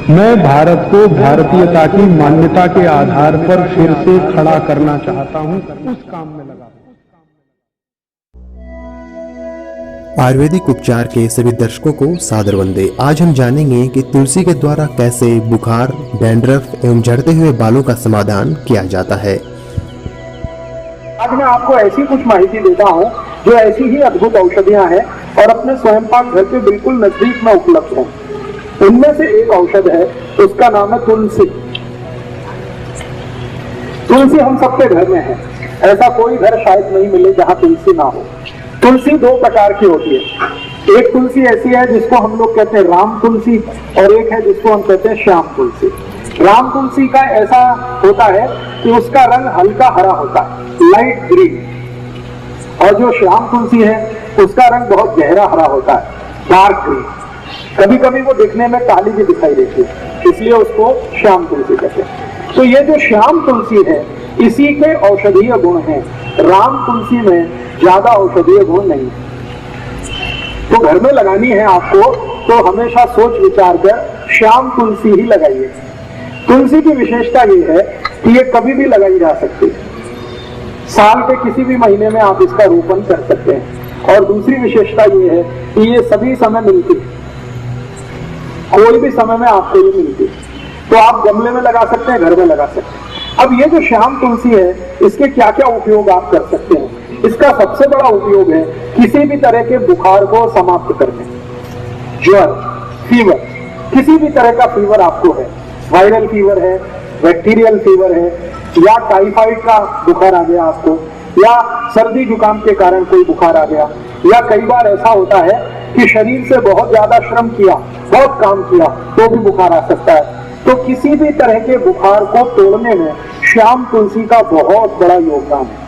मैं भारत को भारतीयता की मान्यता के आधार पर फिर से खड़ा करना चाहता हूं, उस काम में लगा। आयुर्वेदिक उपचार के सभी दर्शकों को सादर वंदे। आज हम जानेंगे कि तुलसी के द्वारा कैसे बुखार, डैंड्रफ एवं झड़ते हुए बालों का समाधान किया जाता है। आज मैं आपको ऐसी कुछ माहिती देता हूँ जो ऐसी ही अद्भुत औषधियाँ हैं और अपने स्वयंपाक घर के बिल्कुल नजदीक में उपलब्ध हैं। उनमें से एक औषध है, उसका नाम है तुलसी। तुलसी हम सबके घर में है, ऐसा कोई घर शायद नहीं मिले जहाँ तुलसी ना हो। तुलसी दो प्रकार की होती है। एक तुलसी ऐसी है जिसको हम लोग कहते हैं राम तुलसी, और एक है जिसको हम कहते हैं श्याम तुलसी। राम तुलसी का ऐसा होता है कि उसका रंग हल्का हरा होता है, लाइट ग्रीन, और जो श्याम तुलसी है उसका रंग बहुत गहरा हरा होता है, डार्क ग्रीन। कभी कभी वो दिखने में काली भी दिखाई देती है, इसलिए उसको श्याम तुलसी कहते हैं। तो ये जो श्याम तुलसी है इसी के औषधीय गुण हैं। राम तुलसी में ज्यादा औषधीय गुण नहीं। तो घर में लगानी है आपको तो हमेशा सोच विचार कर श्याम तुलसी ही लगाइए। तुलसी की विशेषता ये है कि ये कभी भी लगाई जा सकती है, साल के किसी भी महीने में आप इसका रोपण कर सकते हैं। और दूसरी विशेषता ये है कि ये सभी समय मिलती है, कोई भी समय में आपको ये मिलती है। तो आप गमले में लगा सकते हैं, घर में लगा सकते हैं। अब ये जो श्याम तुलसी है इसके क्या क्या उपयोग आप कर सकते हैं। इसका सबसे बड़ा उपयोग है किसी भी तरह के बुखार को समाप्त करने। ज्वर, फीवर, किसी भी तरह का फीवर आपको है, वायरल फीवर है, बैक्टीरियल फीवर है, या टाइफाइड का बुखार आ गया आपको, या सर्दी जुकाम के कारण कोई बुखार आ गया, या कई बार ऐसा होता है कि शरीर से बहुत ज्यादा श्रम किया, बहुत काम किया तो भी बुखार आ सकता है। तो किसी भी तरह के बुखार को तोड़ने में श्याम तुलसी का बहुत बड़ा योगदान है।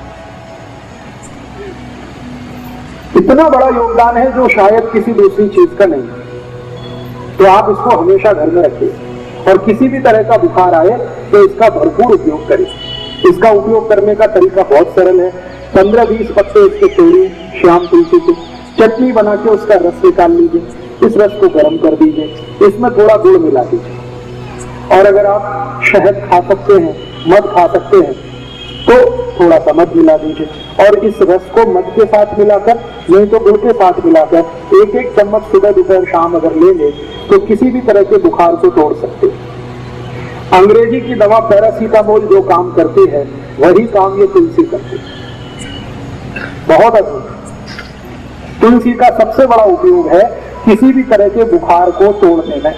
इतना बड़ा योगदान है जो शायद किसी दूसरी चीज का नहीं है। तो आप इसको हमेशा घर में रखिए और किसी भी तरह का बुखार आए तो इसका भरपूर उपयोग करें। इसका उपयोग करने का तरीका बहुत सरल है। 15-20 पत्ते इसके तोड़िए, श्याम तुलसी के चटनी बना के उसका रस निकाल लीजिए। इस रस को गर्म कर दीजिए, इसमें थोड़ा गुड़ मिला दीजिए, और अगर आप शहद खा सकते हैं, मध खा सकते हैं तो थोड़ा सा मध मिला दीजिए, और इस रस को मध के साथ मिलाकर, नहीं तो गुड़ के साथ मिलाकर 1-1 चम्मच सुबह दोपहर शाम अगर लेंगे तो किसी भी तरह के बुखार को तोड़ सकते हैं। अंग्रेजी की दवा पैरासीटामोल जो काम करती है वही काम ये तुलसी करती है। बहुत अद्भुत। तुलसी का सबसे बड़ा उपयोग है किसी भी तरह के बुखार को तोड़ने में।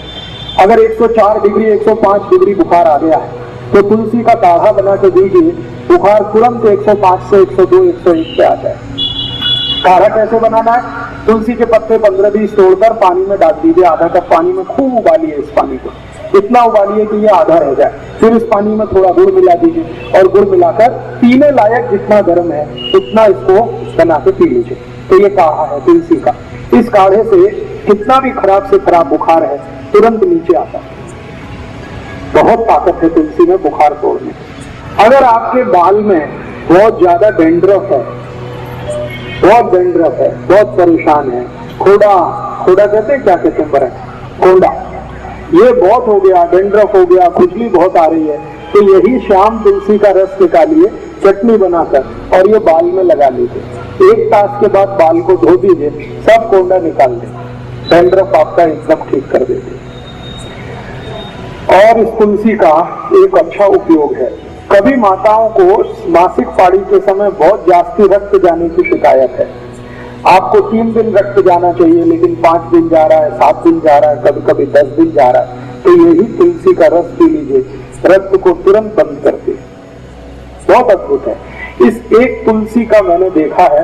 अगर 104 डिग्री 105 डिग्री बुखार आ गया है तो तुलसी का काढ़ा बना के दीजिए, बुखार तुरंत 105 से 102 101 पे आ जाए। काढ़ा कैसे बनाना है? तुलसी के पत्ते 15-20 तोड़कर पानी में डाल दीजिए, आधा कप पानी में खूब उबालिए। इस पानी को इतना उबालिए कि ये आधा रह जाए। फिर इस पानी में थोड़ा गुड़ मिला दीजिए, और गुड़ मिलाकर पीने लायक जितना गर्म है उतना इसको बना के पी लीजिए। तो ये काढ़ा है तुलसी का। इस काढ़े से कितना भी खराब से खराब बुखार है तुरंत नीचे आता है। बहुत ताकत है तुलसी में बुखार तोड़ने। अगर आपके बाल में बहुत ज्यादा डेंड्रफ है, बहुत डेंड्रफ है, बहुत परेशान है, खोड़ा कहते हैं, क्या कहते हैं, खोड़ा, ये बहुत हो गया, डेंड्रफ हो गया, खुजली बहुत आ रही है, तो यही श्याम तुलसी का रस निकालिए, चटनी बनाकर, और ये बाल में लगा लीजिए। 1 तास के बाद बाल को धो दीजिए, सब कोंडा निकाल दें, डेंड्रफ आपका एकदम ठीक कर देते। और इस तुलसी का एक अच्छा उपयोग है, कभी माताओं को मासिक पाड़ी के समय बहुत जास्ती रक्त जाने की शिकायत है। आपको 3 दिन रक्त जाना चाहिए लेकिन 5 दिन जा रहा है, 7 दिन जा रहा है, कभी कभी 10 दिन जा रहा है, तो यही तुलसी का रस पी लीजिए, रक्त को तुरंत बंद करते। बहुत अद्भुत है। इस एक तुलसी का मैंने देखा है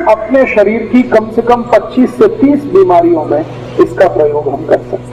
अपने शरीर की कम से कम 25 से 30 बीमारियों में इसका प्रयोग हम कर सकते हैं।